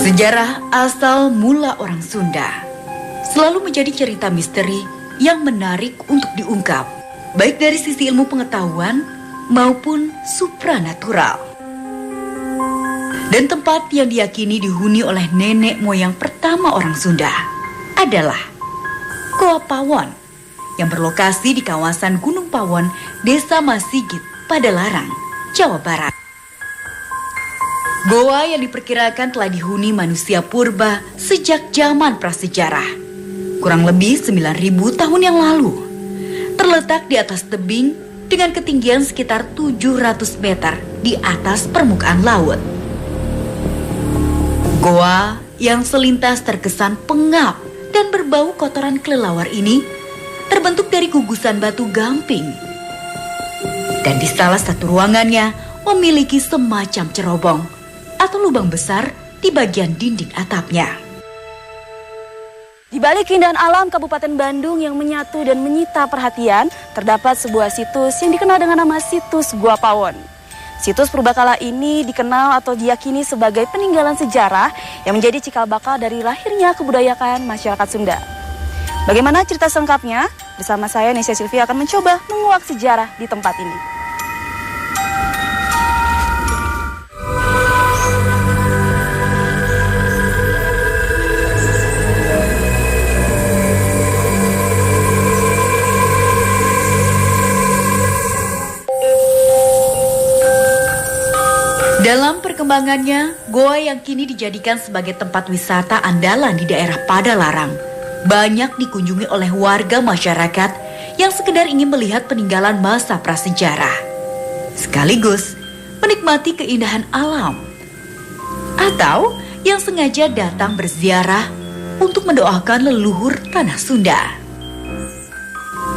Sejarah asal mula orang Sunda selalu menjadi cerita misteri yang menarik untuk diungkap, baik dari sisi ilmu pengetahuan maupun supranatural. Dan tempat yang diyakini dihuni oleh nenek moyang pertama orang Sunda adalah Goa Pawon yang berlokasi di kawasan Gunung Pawon, Desa Masigit, Padalarang, Jawa Barat. Goa yang diperkirakan telah dihuni manusia purba sejak zaman prasejarah, kurang lebih 9.000 tahun yang lalu. Terletak di atas tebing dengan ketinggian sekitar 700 meter di atas permukaan laut. Goa yang selintas terkesan pengap dan berbau kotoran kelelawar ini terbentuk dari gugusan batu gamping. Dan di salah satu ruangannya memiliki semacam cerobong atau lubang besar di bagian dinding atapnya. Di balik keindahan alam Kabupaten Bandung yang menyatu dan menyita perhatian, terdapat sebuah situs yang dikenal dengan nama situs Goa Pawon. Situs purbakala ini dikenal atau diyakini sebagai peninggalan sejarah yang menjadi cikal bakal dari lahirnya kebudayaan masyarakat Sunda. Bagaimana cerita selengkapnya? Bersama saya, Nesya Sylvia, akan mencoba menguak sejarah di tempat ini. Dalam perkembangannya, goa yang kini dijadikan sebagai tempat wisata andalan di daerah Padalarang banyak dikunjungi oleh warga masyarakat yang sekedar ingin melihat peninggalan masa prasejarah, sekaligus menikmati keindahan alam, atau yang sengaja datang berziarah untuk mendoakan leluhur tanah Sunda.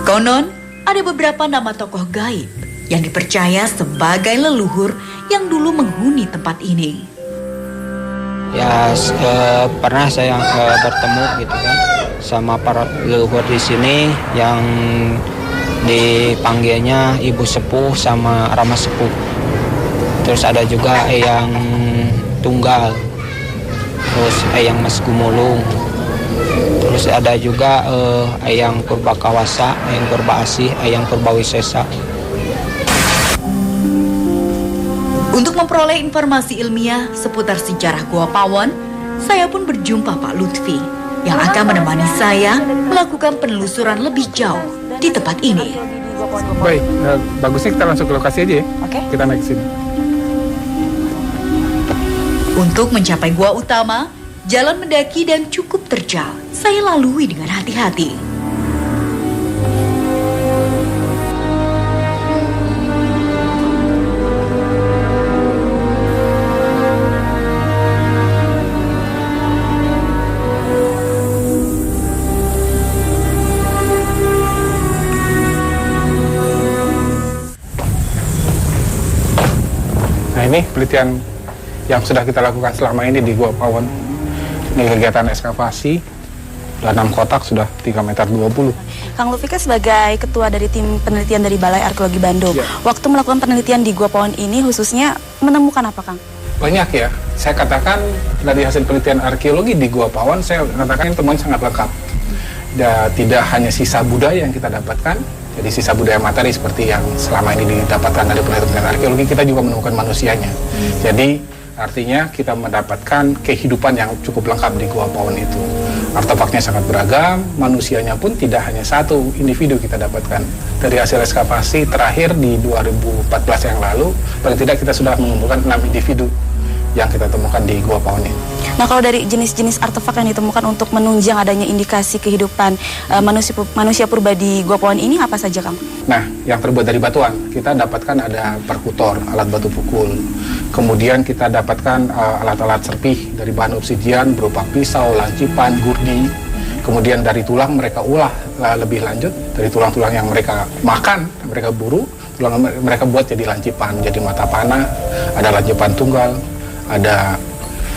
Konon, ada beberapa nama tokoh gaib yang dipercaya sebagai leluhur yang dulu menghuni tempat ini. Ya, pernah saya bertemu gitu kan sama para leluhur di sini yang dipanggilnya Ibu Sepuh sama Rama Sepuh. Terus ada juga Eyang Tunggal, terus Eyang Mas Gumulung, terus ada juga Eyang Purba Kawasa, Eyang Purba Asih, Eyang Purba Wisesa. Untuk memperoleh informasi ilmiah seputar sejarah Goa Pawon, saya pun berjumpa Pak Lutfi yang akan menemani saya melakukan penelusuran lebih jauh di tempat ini. Baik, bagusnya kita langsung ke lokasi aja ya. Oke. Kita naik ke sini. Untuk mencapai gua utama, jalan mendaki dan cukup terjal. Saya lalui dengan hati-hati. Nah, ini penelitian yang sudah kita lakukan selama ini di Goa Pawon. Ini kegiatan ekskavasi, sudah 6 kotak, sudah 3,20 meter. Kang Lufika sebagai ketua dari tim penelitian dari Balai Arkeologi Bandung, waktu melakukan penelitian di Goa Pawon ini khususnya menemukan apa, Kang? Banyak ya, saya katakan dari hasil penelitian arkeologi di Goa Pawon, saya katakan temuan sangat lengkap. Tidak hanya sisa budaya yang kita dapatkan, jadi sisa budaya materi seperti yang selama ini didapatkan dari penelitian arkeologi, kita juga menemukan manusianya. Jadi artinya kita mendapatkan kehidupan yang cukup lengkap di Goa Pawon itu. Artefaknya sangat beragam, manusianya pun tidak hanya satu individu kita dapatkan. Dari hasil ekskavasi terakhir di 2014 yang lalu, paling tidak kita sudah mengumpulkan 6 individu yang kita temukan di Goa Pawon ini. Nah, kalau dari jenis-jenis artefak yang ditemukan untuk menunjang adanya indikasi kehidupan manusia purba di Goa Pawon ini apa saja, Kang? Nah, yang terbuat dari batuan, kita dapatkan ada perkutor, alat batu pukul. Kemudian kita dapatkan alat-alat serpih dari bahan obsidian berupa pisau, lancipan, gurdi. Kemudian dari tulang mereka ulah lebih lanjut, dari tulang-tulang yang mereka makan, mereka buru, tulang mereka buat jadi lancipan, jadi mata panah, ada lancipan tunggal, ada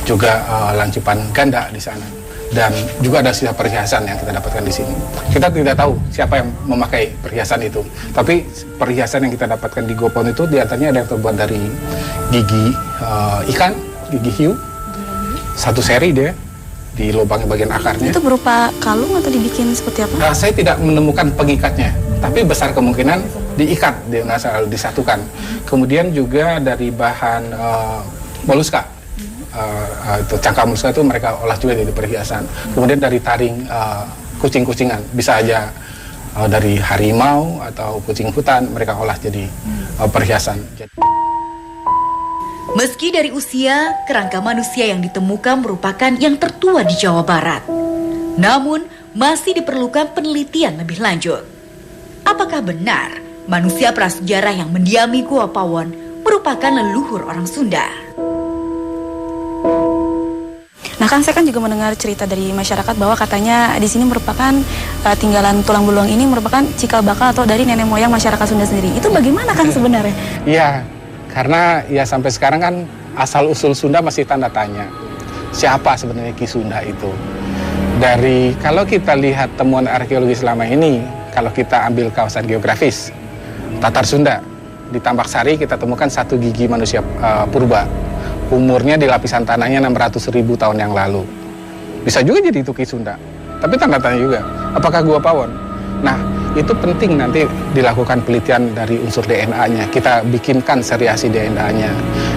juga lancipan ganda di sana, dan juga ada sisa perhiasan yang kita dapatkan di sini. Kita tidak tahu siapa yang memakai perhiasan itu, tapi perhiasan yang kita dapatkan di Goa Pawon itu diantaranya ada yang terbuat dari gigi ikan, gigi hiu, satu seri dia di lubang bagian akarnya. Itu berupa kalung atau dibikin seperti apa? Saya tidak menemukan pengikatnya, tapi besar kemungkinan diikat, disatukan. Kemudian juga dari bahan moluska, itu cangkang moluska itu mereka olah juga jadi perhiasan. Kemudian dari taring kucing-kucingan, bisa aja dari harimau atau kucing hutan mereka olah jadi perhiasan. Meski dari usia, kerangka manusia yang ditemukan merupakan yang tertua di Jawa Barat. Namun, masih diperlukan penelitian lebih lanjut. Apakah benar manusia prasejarah yang mendiami Gua Pawon merupakan leluhur orang Sunda? Nah kan saya kan juga mendengar cerita dari masyarakat bahwa katanya di sini merupakan tinggalan tulang belulang ini merupakan cikal bakal atau dari nenek moyang masyarakat Sunda sendiri. Itu bagaimana kan sebenarnya? Iya, karena ya sampai sekarang kan asal usul Sunda masih tanda tanya. Siapa sebenarnya Ki Sunda itu? Dari kalau kita lihat temuan arkeologi selama ini, kalau kita ambil kawasan geografis Tatar Sunda, di Tambak Sari kita temukan satu gigi manusia purba. Umurnya di lapisan tanahnya 600.000 tahun yang lalu. Bisa juga jadi itu Ki Sunda. Tapi tanda tanya juga, apakah Gua Pawon? Nah, itu penting nanti dilakukan penelitian dari unsur DNA-nya. Kita bikinkan seriasi DNA-nya.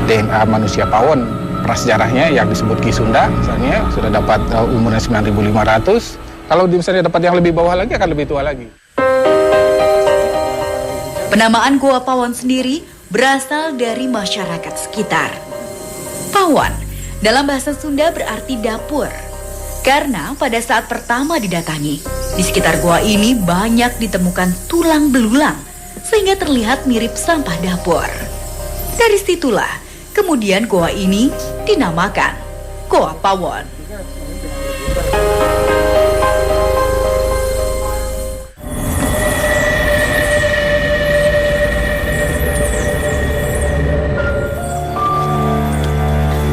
DNA manusia Pawon, prasejarahnya yang disebut Ki Sunda, misalnya sudah dapat umurnya 9.500. Kalau misalnya dapat yang lebih bawah lagi, akan lebih tua lagi. Penamaan Gua Pawon sendiri berasal dari masyarakat sekitar. Pawon dalam bahasa Sunda berarti dapur. Karena pada saat pertama didatangi, di sekitar gua ini banyak ditemukan tulang belulang sehingga terlihat mirip sampah dapur. Dari situlah kemudian gua ini dinamakan Gua Pawon.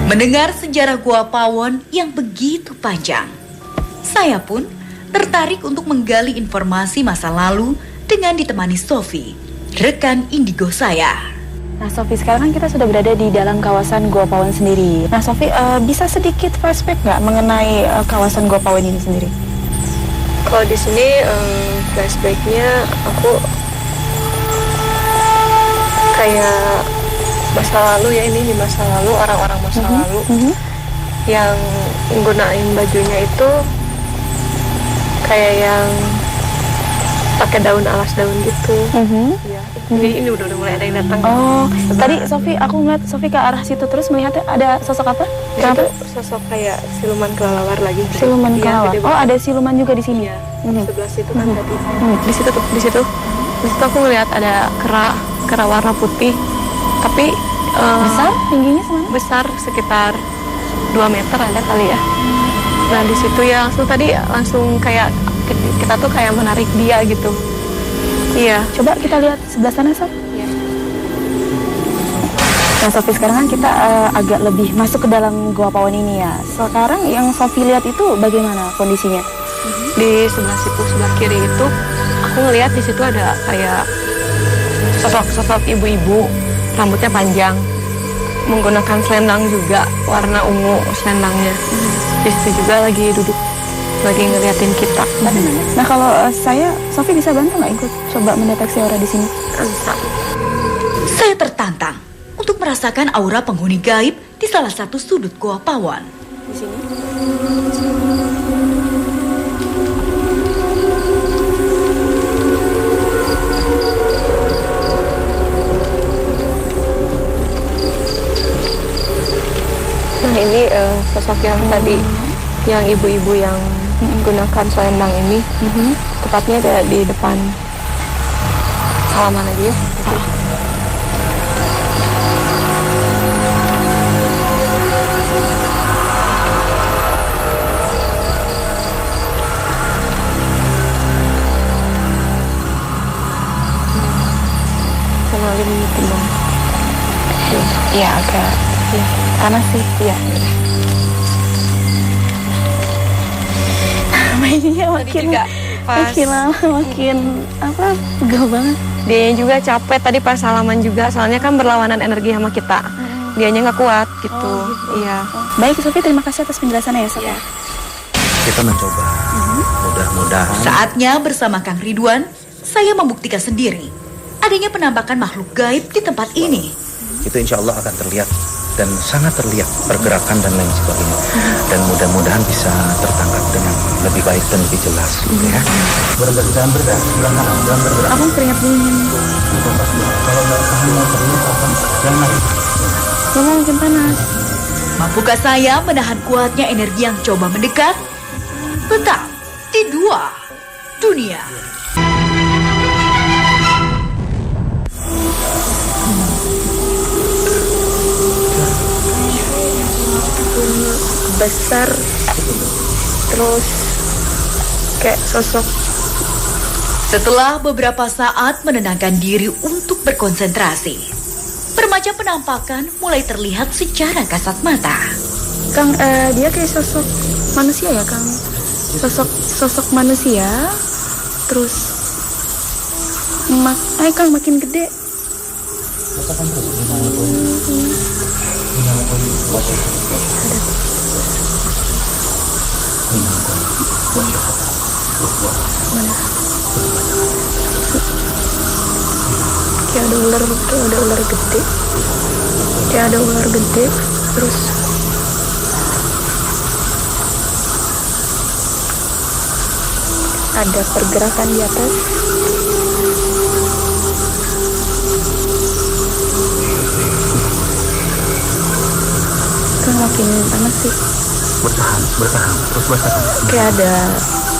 Mendengar sejarah Gua Pawon yang begitu panjang, saya pun tertarik untuk menggali informasi masa lalu dengan ditemani Sofi, rekan indigo saya. Nah Sofi, sekarang kan kita sudah berada di dalam kawasan Gua Pawon sendiri. Nah Sofi, bisa sedikit flashback nggak mengenai kawasan Gua Pawon ini sendiri? Kalau di sini flashbacknya aku kayak masa lalu ya, ini di masa lalu, orang-orang masa lalu yang nggunain bajunya itu kayak yang pakai daun alas daun gitu. Ya. Jadi ini udah mulai ada yang datang. Oh, tadi Sofi, aku ngeliat Sofi ke arah situ terus melihatnya ada sosok apa? Itu sosok kayak siluman kelelawar lagi. Siluman kelelawar. Ya, oh, ada siluman juga di sini. Ya. Sebelah situ kan tadi. Di situ tuh, di situ aku ngeliat ada kera warna putih. Tapi besar, tingginya semana? Besar, sekitar 2 meter ada kali ya. Nah di situ ya langsung kayak kita tuh kayak menarik dia gitu. Iya. Coba kita lihat sebelah sana, Sof. Iya. Nah Sofi, sekarang kan kita agak lebih masuk ke dalam Gua Pawon ini ya. Sekarang yang Sofi lihat itu bagaimana kondisinya? Di sebelah situ, sebelah kiri itu aku ngelihat di situ ada kayak sosok ibu-ibu. Rambutnya panjang, menggunakan selendang juga, warna ungu selendangnya. Di situ juga lagi duduk, lagi ngeliatin kita. Nah kalau Sofi bisa bantu nggak ikut coba mendeteksi aura di sini? Bisa. Saya tertantang untuk merasakan aura penghuni gaib di salah satu sudut Gua Pawon. Di sini. Nah ini sosok yang tadi, yang ibu-ibu yang menggunakan selendang ini, tepatnya ada di depan halaman aja ya. Kenalin teman. Iya agak panas sih. Iya. Mainnya makin lama makin pegel banget. Dia juga capek tadi pas salaman juga, soalnya kan berlawanan energi sama kita. dianya nggak kuat gitu. Iya. Baik Sofi, terima kasih atas penjelasannya ya Sofi. Kita mencoba. Mudah-mudahan. Saatnya bersama Kang Ridwan, saya membuktikan sendiri adanya penampakan makhluk gaib di tempat ini. Itu insya Allah akan terlihat dan sangat terlihat pergerakan dan lain sebagainya. Dan mudah-mudahan bisa tertangkap dengan lebih baik dan lebih jelas. Ya. Bergerak jangan bergerak, jangan bergerak. Abang keringat dingin. Kalau nggak tahan mau terlihat apa? Jangan. Mama mungkin panas. Mampukah saya menahan kuatnya energi yang coba mendekat? Tetap di Dua Dunia. Besar, terus kayak sosok. Setelah beberapa saat menenangkan diri untuk berkonsentrasi, bermacam penampakan mulai terlihat secara kasat mata. Kang, dia kayak sosok manusia ya Kang? Sosok manusia, terus Kang makin gede. Kayak ada ular gede. Kayak ada ular gede, terus ada pergerakan di atas. Kang makin panas sih. Bertahan, terus bertahan. Kayak ada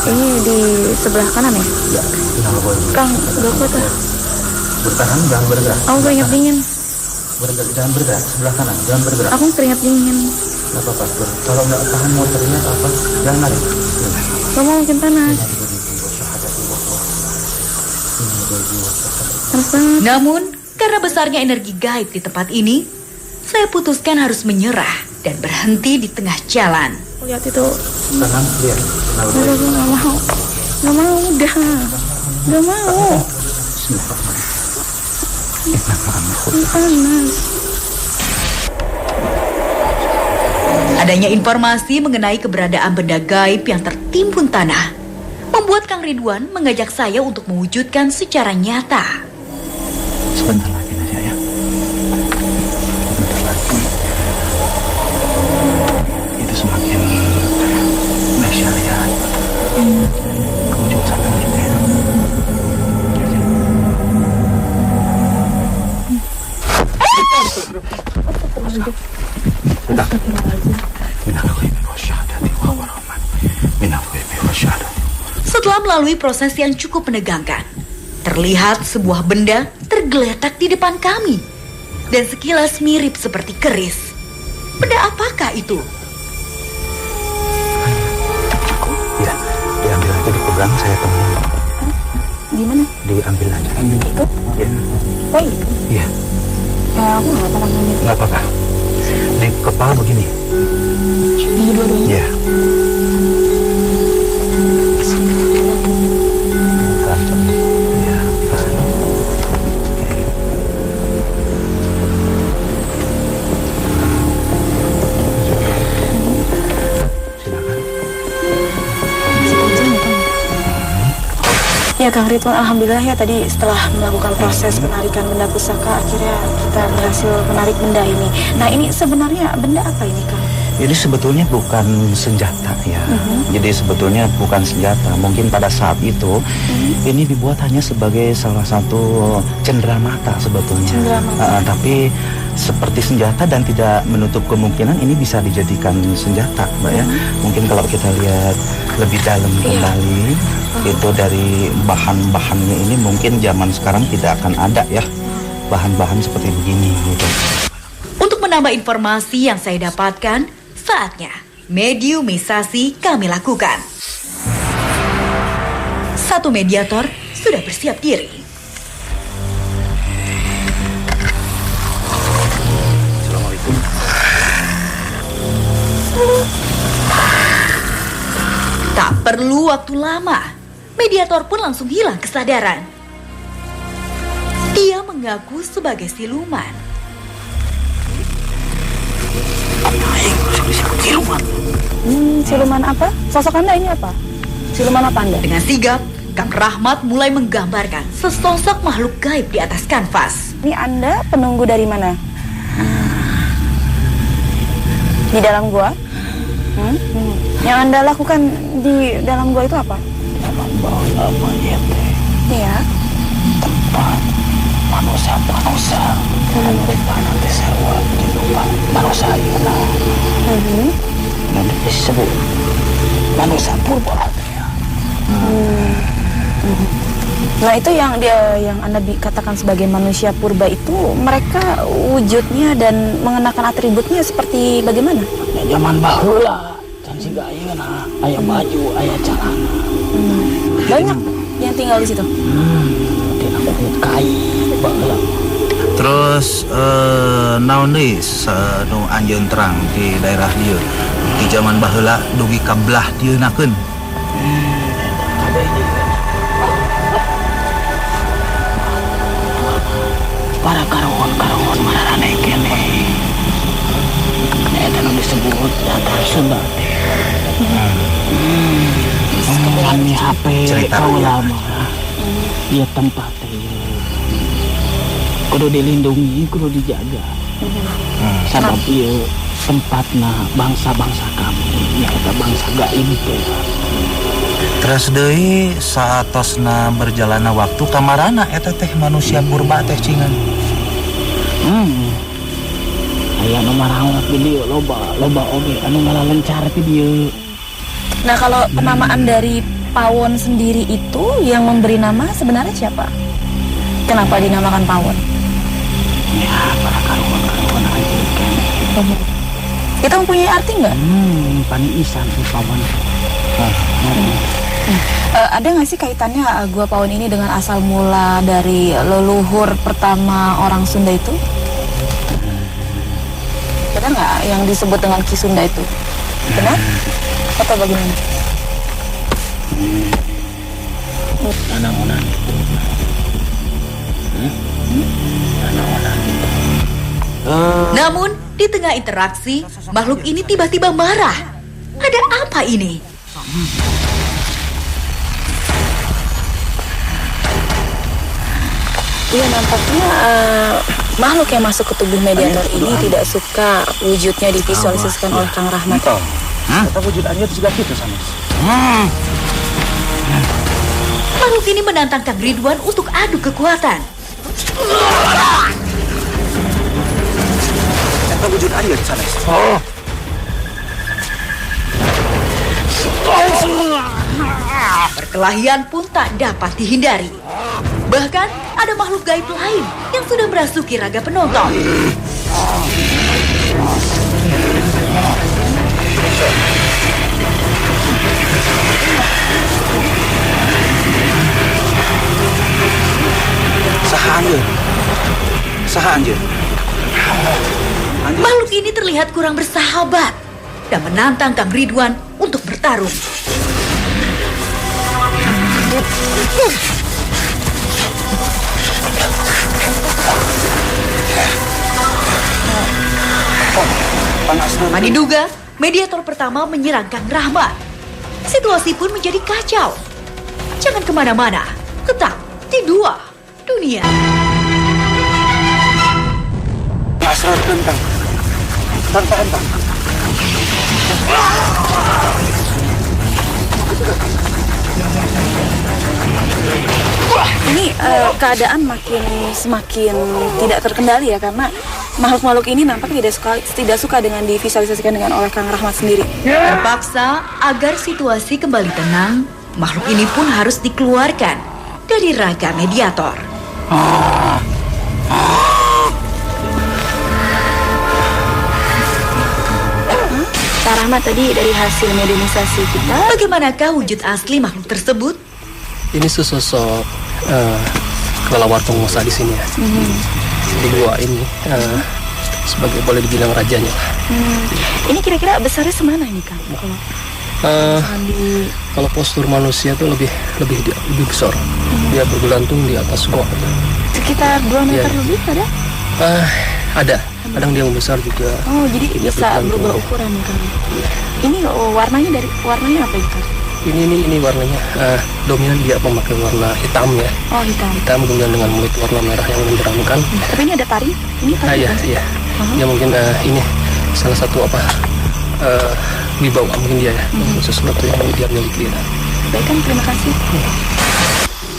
ini di sebelah kanan ya? Ya, jangan boleh. Kang, gak kuat lah. Bertahan, jangan bergerak. Aku keringat dingin. Jangan bergerak, sebelah kanan, jangan bergerak. Aku keringat dingin. Gak apa-apa, kalau nggak tahan mau terlihat apa, jangan lari. Mama mungkin panas. Panas banget. Namun, karena besarnya energi gaib di tempat ini, saya putuskan harus menyerah dan berhenti di tengah jalan. Lihat itu. Tahan, lihat. Udah, gue gak mau. Gak mau, udah. Gak mau. Panas. Adanya informasi mengenai keberadaan benda gaib yang tertimbun tanah membuat Kang Ridwan mengajak saya untuk mewujudkan secara nyata. Sebentar lagi Nasya ya. Sebentar lagi. Itu semakin Nasya lihat. Kamu juga sampai juga ya. Sudah. Setelah melalui proses yang cukup menegangkan, terlihat sebuah benda tergeletak di depan kami dan sekilas mirip seperti keris. Benda apakah itu? Ya, diambil aja di kubang, saya temuin. Gimana? Diambil aja. Itu? Ya. Oh itu? Iya. Ya aku gak pernah ngeliat. Nggak apa-apa. Di kepala begini. Di dua-duanya? Iya. Iya. Silakan. Ya Kang Ridwan, alhamdulillah ya tadi setelah melakukan proses penarikan benda pusaka akhirnya kita berhasil menarik benda ini. Nah ini sebenarnya benda apa ini Kang? Ini sebetulnya bukan senjata ya. Jadi sebetulnya bukan senjata. Mungkin pada saat itu ini dibuat hanya sebagai salah satu cenderamata sebetulnya. Cenderamata. Tapi seperti senjata dan tidak menutup kemungkinan ini bisa dijadikan senjata, Mbak ya. Mungkin kalau kita lihat lebih dalam kembali itu dari bahan-bahannya ini mungkin zaman sekarang tidak akan ada ya bahan-bahan seperti begini gitu. Untuk menambah informasi yang saya dapatkan, saatnya mediumisasi kami lakukan. Satu mediator sudah bersiap diri. Assalamualaikum. Tak perlu waktu lama, mediator pun langsung hilang kesadaran. Dia mengaku sebagai siluman. Siluman. Siluman apa? Sosok Anda ini apa? Siluman apa Anda? Dengan sigap, Kang Rahmat mulai menggambarkan sesosok makhluk gaib di atas kanvas. Ini Anda penunggu dari mana? Di dalam gua? Yang Anda lakukan di dalam gua itu apa? Dalam bawah monyet. Iya. Tempat manusia nanti sewa di tempat manusia Yuna. Nanti disebut manusia purba. Nah itu yang Anda katakan sebagai manusia purba itu, mereka wujudnya dan mengenakan atributnya seperti bagaimana? Ya, zaman baheula can siga ayeuna aya baju, aya celana. Banyak yang tinggal di situ. Tina kulit kain baheula. Terus naon deui nu anjeun terang di daerah dieu? Di zaman baheula dugi ka belah dieunnakeun. Para karongon mararane kene. Eta nu disebut datar Sunda teh. Kami HP ulama. Ieu tempat teh kudu dilindungi, kudu dijaga. Sabab ieu tempatna bangsa-bangsa kami, nyaeta bangsa gaib teh. Terus deui saatosna berjalanna waktu kamarana eta teh manusia purba teh cingan. Aya nu marawat di dieu loba oge anu ngalalencar ti dieu. Nah kalau penamaan dari Pawon sendiri itu yang memberi nama sebenarnya siapa? Kenapa dinamakan Pawon? Ya para karuan aja. Itu mempunyai arti nggak? Pani isan si Pawon. Ada nggak sih kaitannya Gua Pawon ini dengan asal mula dari leluhur pertama orang Sunda itu? Benar nggak yang disebut dengan Ki Sunda itu? Benar? Atau bagaimana? Anak-anak itu. Anak-anak itu. Namun, di tengah interaksi, makhluk ini tiba-tiba marah. Ada apa ini? Iya, nampaknya makhluk yang masuk ke tubuh mediator ini tidak suka wujudnya divisualisasikan oleh Kang Rahmat. Kita wujud aja juga gitu sama. Makhluk ini menantang Kang Ridwan untuk adu kekuatan. Kita wujud aja di sana. Perkelahian pun tak dapat dihindari. Bahkan ada makhluk gaib lain yang sudah merasuki raga penonton. Saha anjeun. Makhluk ini terlihat kurang bersahabat dan menantang Kang Ridwan untuk bertarung. Tanpa diduga, mediator pertama menyerang Kang Rahmat. Situasi pun menjadi kacau. Jangan kemana-mana, tetap di Dua Dunia. Asal tentang tanpa. Ini keadaan semakin tidak terkendali ya, karena makhluk-makhluk ini nampaknya tidak suka dengan divisualisasikan dengan oleh Kang Rahmat sendiri. Terpaksa agar situasi kembali tenang, makhluk ini pun harus dikeluarkan dari raga mediator. Kang Rahmat, tadi dari hasil mediumisasi kita, Bagaimanakah wujud asli makhluk tersebut? Ini sesosok kelelawar penguasa di sini ya. Di gua ini sebagai boleh dibilang rajanya lah. ini kira-kira besarnya semana ini Kang? Kalau postur manusia tuh lebih besar. Dia bergelantung di atas gua. Sekitar 2 meter lebih ada? Ada. kadang dia membesar juga. Oh, jadi Dia bisa bergantung. berubah ukuran ya kan? Ini warnanya apa itu? Ini warnanya dominan dia memakai warna hitam ya. Oh, hitam. Hitam kemudian dengan mulut warna merah yang menyeramkan. Tapi ini ada taring? Ini taring Iya, kan? iya. Ya mungkin ini salah satu wibawa mungkin dia ya, sesuatu yang dia miliki. Baik kan, terima kasih.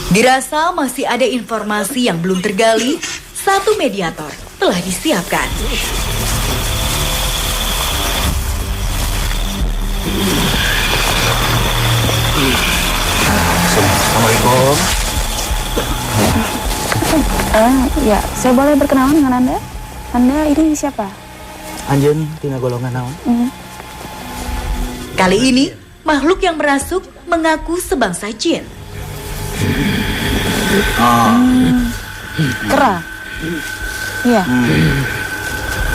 Dirasa masih ada informasi yang belum tergali, satu mediator telah disiapkan. Assalamualaikum. Ya, saya boleh berkenalan dengan Anda? Anda ini siapa? Anjeun tina golongan naon? Kali ini, makhluk yang merasuk mengaku sebangsa jin. Kera. Iya.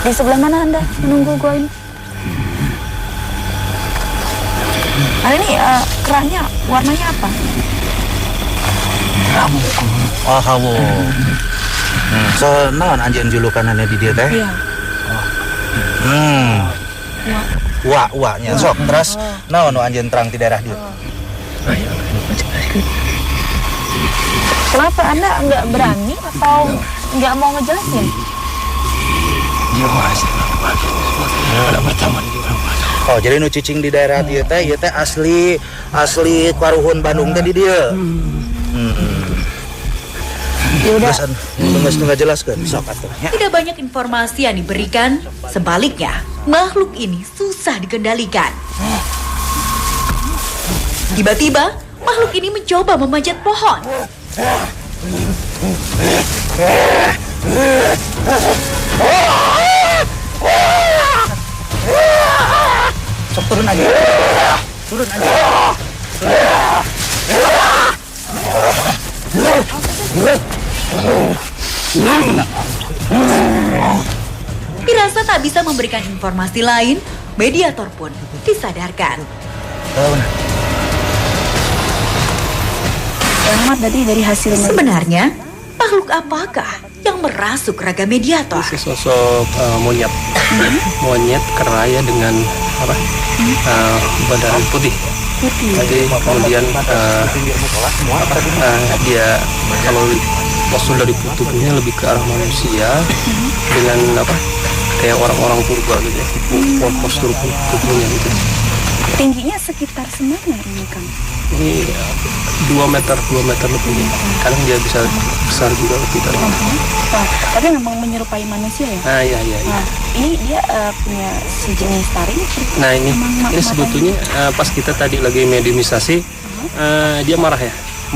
Di sebelah mana Anda menunggu gua ini? Ini keranya warnanya apa? Oh, hawo. So, naon anjeun julukanana di dieu teh? Iya. Wa nya sok terus naon nu anjeun terang di daerah dieu? Kenapa Anda nggak berani atau nggak mau ngejelasin? Oh, jadi nu cicing di daerah dieu teh ieu teh asli Karuhun Bandung teh di dieu. Ya udah. Geus nu ngajelaskeun sok atuh nya. Tidak banyak informasi yang diberikan, sebaliknya makhluk ini susah dikendalikan. Tiba-tiba, makhluk ini mencoba memanjat pohon. Sok turun aja. Turun aja. Dirasa tak bisa memberikan informasi lain, mediator pun disadarkan. Selamat tadi dari hasilnya. Sebenarnya, makhluk apakah yang merasuk raga mediator? Sesosok monyet, monyet kera ya dengan badan putih. Jadi kemudian dia kalau postur dari tubuhnya lebih ke arah manusia dengan kayak orang-orang purba gitu ya, postur tubuhnya gitu. Tingginya sekitar semana ini Kang? Ini 2 meter lebih. Kadang dia bisa besar juga lebih dari itu. Wah, tapi memang menyerupai manusia ya? Iya. Nah, ini dia punya sejenis taring? Nah ini sebetulnya pas kita tadi lagi mediumisasi, dia marah.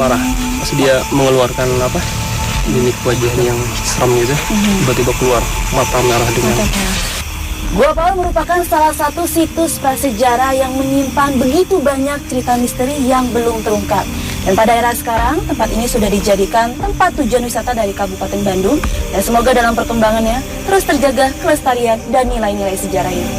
Pas dia mengeluarkan mimik wajahnya yang seram gitu, tiba-tiba keluar mata merah dengan. Gua Pawon merupakan salah satu situs prasejarah yang menyimpan begitu banyak cerita misteri yang belum terungkap. Dan pada era sekarang, tempat ini sudah dijadikan tempat tujuan wisata dari Kabupaten Bandung. Dan semoga dalam perkembangannya terus terjaga kelestarian dan nilai-nilai sejarah ini.